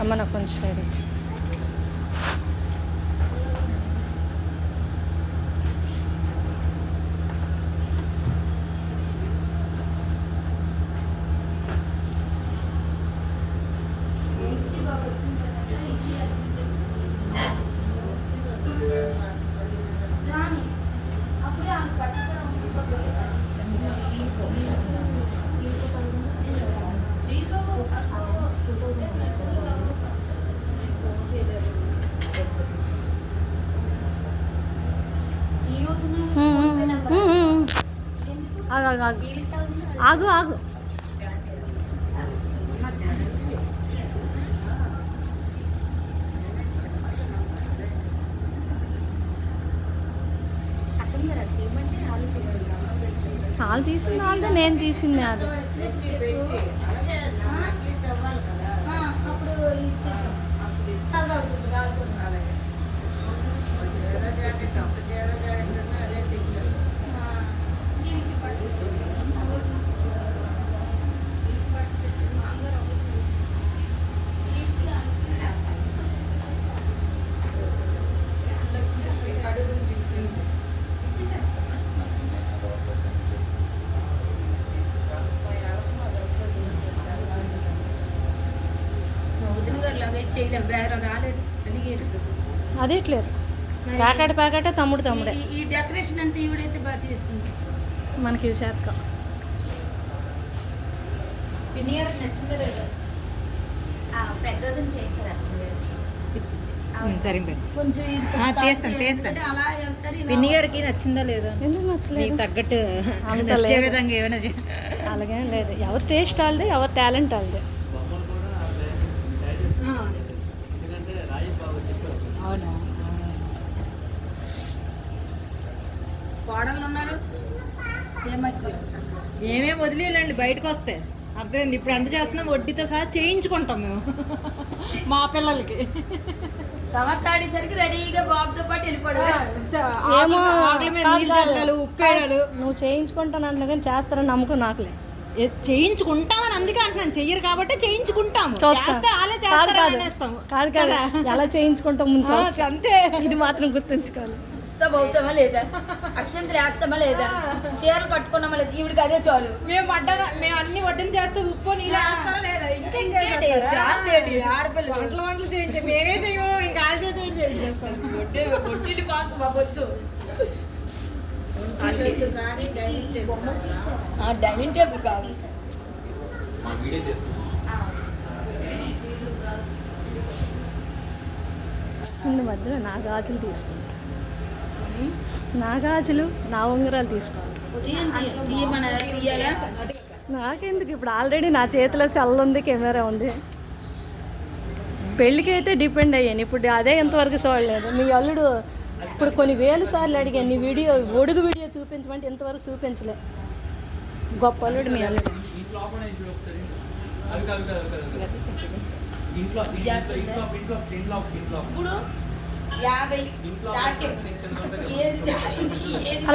అమ్మ నాకు కొంచెం సైడ్ ఆగు ఆగు ఆగు ఆగు వాళ్ళు తీసింది వాళ్ళదే, నేను తీసింది అది. అదేట్లేదు ప్యాకెట్ ప్యాకెటే తమ్ముడు తమ్ముడే. ఈ డెకరేషన్ అంతా ఈవిడైతే బాగా చేసుకుంటాం. మనకి ఇవి చేతకం. పెద్దది చేశారు కొంచెం తీస్తాను. పిన్ని గారికి నచ్చిందా లేదా? ఎందుకు నచ్చలేదు? తగ్గట్టు నచ్చే విధంగా ఏమైనా అలాగేం లేదు. ఎవరి టేస్ట్ వాళ్ళదే, ఎవరి టాలెంట్ వాళ్ళదే. అవునా? కోడళ్ళు ఉన్నారు ఏమేమి వదిలేయండి బయటకు వస్తే అర్థమైంది. ఇప్పుడు ఎంత చేస్తున్నాం వడ్డీతో సహా చేయించుకుంటాం మేము మా పిల్లలకి. సమర్థాడేసరికి రెడీగా బాబుతో పాటు వెళ్ళిపోవడం. ఉప్పేడాలు నువ్వు చేయించుకుంటాను అంటున్నా కానీ చేస్తారని నమ్మకం నాకులే. చేయించుకుంటామని అందుకే అంటున్నాను. చెయ్యరు కాబట్టి చేయించుకుంటాము. కాదు కాదు ఎలా చేయించుకుంటాం ముందు అంతే. ఇది మాత్రం గుర్తుంచుకోవాలి. అవుతామా లేదా, అక్షంతలు వేస్తామా లేదా, చీరలు కట్టుకున్నామా లేదా, ఈవిడికి అదే చాలు. మేము అన్ని వడ్డీలు చేస్తే ఉప్పు నీళ్ళు ఆడపిల్లలు వంటలు చేయించే మేమే చెయ్యము. ఇంకా వడ్డీలు కాదు మా వద్దు. డైనింగ్ టేబుల్ కాదు. ముందు మధ్యలో నా గాజులు తీసుకుంటా. నా గాజులు నా ఉంగరాలు తీసుకోవాలి. నాకెందుకు, ఇప్పుడు ఆల్రెడీ నా చేతిలో సెల్ ఉంది, కెమెరా ఉంది. పెళ్ళికి అయితే డిపెండ్ అయ్యాను. ఇప్పుడు అదే ఎంతవరకు చూడలేదు. మీ అల్లుడు ఇప్పుడు కొన్ని వేల సార్లు అడిగాను నీ వీడియో, ఒడుగు వీడియో చూపించమంటే ఇంతవరకు చూపించలే. గొప్ప అల్లుడు మీ అల్లుడు.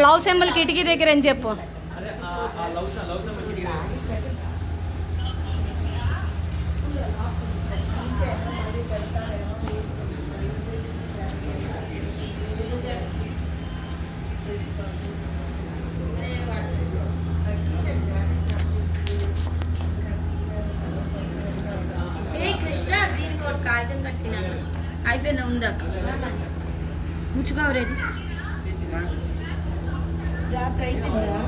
లవ్ సింబల్ కిటికీ దగ్గర అని చెప్పు. కృష్ణ దీనికి ఒక కాగితం కట్టినాను అయిపోయిందా? ఉందా ముచ్చుకోవరేది అయిపోయిందా?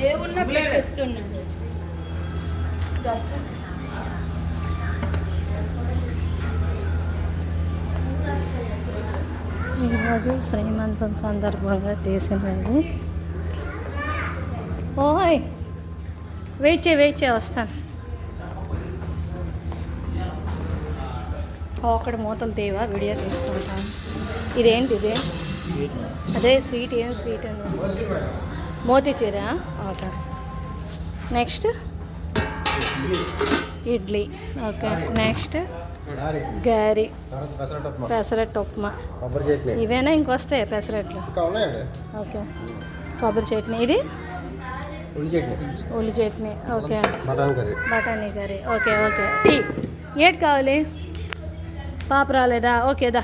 ఏమున్నా పెట్టేస్తున్నాడు. ఈరోజు శ్రీమంతం సందర్భంగా తీసినది ఓయ్ వెయిట్ చేయి వస్తాను. ఒకటి మూతలు తేవా వీడియో తీసుకుంటాను. ఇదేంటి ఇది? అదే స్వీట్. ఏం స్వీట్ అండి? Motichoor. Okay. Next idli. Okay. Next గారి, పెసరట్టు ఉప్మా. ఇవేనా ఇంకొస్తాయి పెసరట్లు? ఓకే. కొబ్బరి చట్నీ. ఇది ఉల్లి చట్నీ. ఓకే. బఠానీ కర్రీ. ఓకే. టీ ఏటి కావాలి? పాప రాలేదా? ఓకే దా.